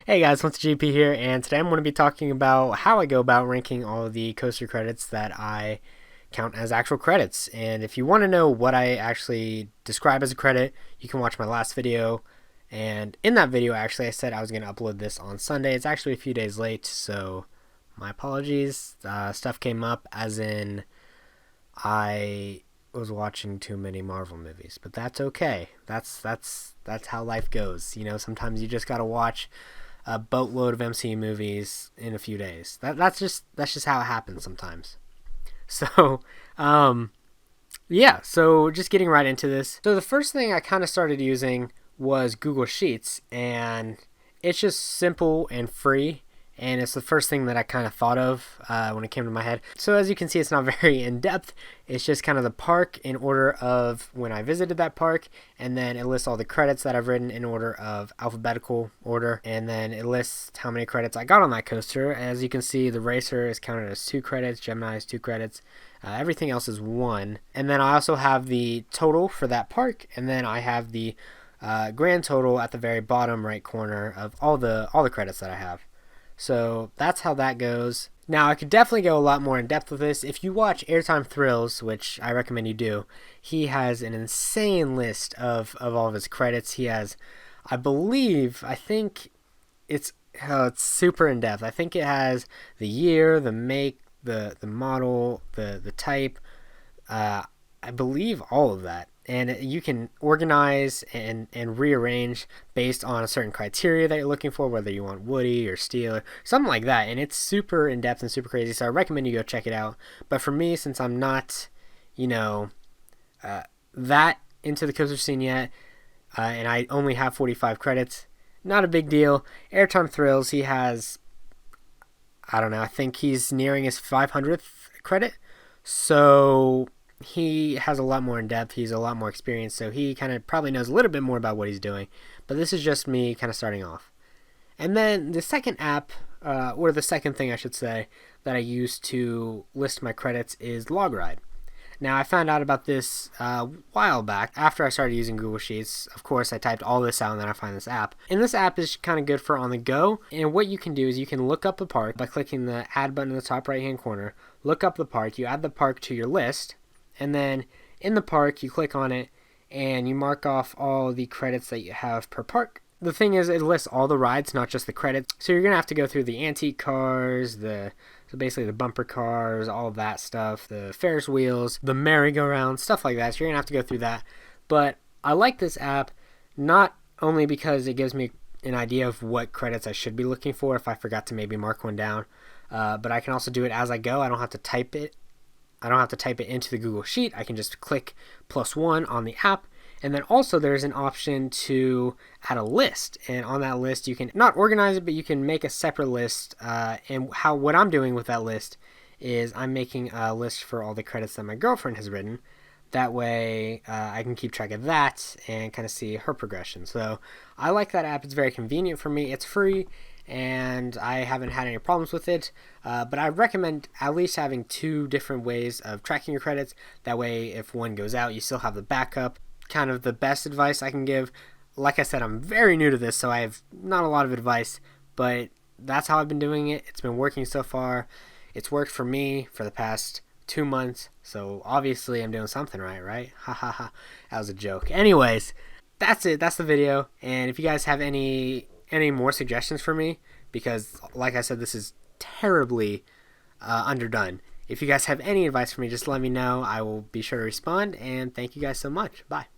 Hey guys, Once GP here, and today I'm going to be talking about how I go about ranking all of the coaster credits that I count as actual credits. And if you want to know what I actually describe as a credit, you can watch my last video. And in that video, actually, I said I was going to upload this on Sunday. It's actually a few days late, so my apologies. Stuff came up, as in I was watching too many Marvel movies, but that's okay. That's how life goes. You know, sometimes you just gotta watch a boatload of MCU movies in a few days. That's just how it happens sometimes. So, um, yeah. So just getting right into this. So the first thing I kind of started using was Google Sheets, and it's just simple and free. And it's the first thing that I kind of thought of when it came to my head. So as you can see, it's not very in-depth. It's just kind of the park in order of when I visited that park, and then it lists all the credits that I've written in order of alphabetical order, and then it lists how many credits I got on that coaster. As you can see, the Racer is counted as 2 credits, Gemini is 2 credits, everything else is 1. And then I also have the total for that park, and then I have the grand total at the very bottom right corner of all the credits that I have. So that's how that goes. Now, I could definitely go a lot more in depth with this. If you watch Airtime Thrills, which I recommend you do, he has an insane list of all of his credits. He has, I think it's super in depth. I think it has the year, the make, the model, the type, I believe all of that. And you can organize and rearrange based on a certain criteria that you're looking for, whether you want woody or steel or something like that. And it's super in depth and super crazy. So I recommend you go check it out. But for me, since I'm not, you know, that into the coaster scene yet, and I only have 45 credits, not a big deal. Airtime Thrills, he has, I don't know, I think he's nearing his 500th credit. So he has a lot more in depth. He's a lot more experienced, so he kind of probably knows a little bit more about what he's doing. But this is just me kind of starting off. And then the second app, or the second thing I should say, that I use to list my credits is LogRide. Now, I found out about this a while back after I started using Google Sheets. Of course, I typed all this out and then I find this app. And this app is kind of good for on the go. And what you can do is you can look up a park by clicking the add button in the top right hand corner. Look up the park, you add the park to your list, and then in the park you click on it and you mark off all the credits that you have per park. The thing is, it lists all the rides, not just the credits. So you're gonna have to go through the antique cars, so basically the bumper cars, all of that stuff, the Ferris wheels, the merry-go-round, stuff like that. So you're gonna have to go through that. But I like this app not only because it gives me an idea of what credits I should be looking for if I forgot to maybe mark one down, but I can also do it as I go. I don't have to type it into the Google Sheet. I can just click +1 on the app. And then also there's an option to add a list. And on that list, you can not organize it, but you can make a separate list. And what I'm doing with that list is I'm making a list for all the credits that my girlfriend has written. That way I can keep track of that and kind of see her progression. So I like that app. It's very convenient for me. It's free, and I haven't had any problems with it. But I recommend at least having 2 different ways of tracking your credits. That way, if one goes out, you still have the backup. Kind of the best advice I can give. Like I said, I'm very new to this, so I have not a lot of advice, but that's how I've been doing it. It's been working so far. It's worked for me for the past 2 months, so obviously I'm doing something right? Ha ha ha. That was a joke. Anyways, that's it. That's the video. And if you guys have any more suggestions for me, because like I said, this is terribly underdone. If you guys have any advice for me, just let me know. I will be sure to respond, and thank you guys so much. Bye.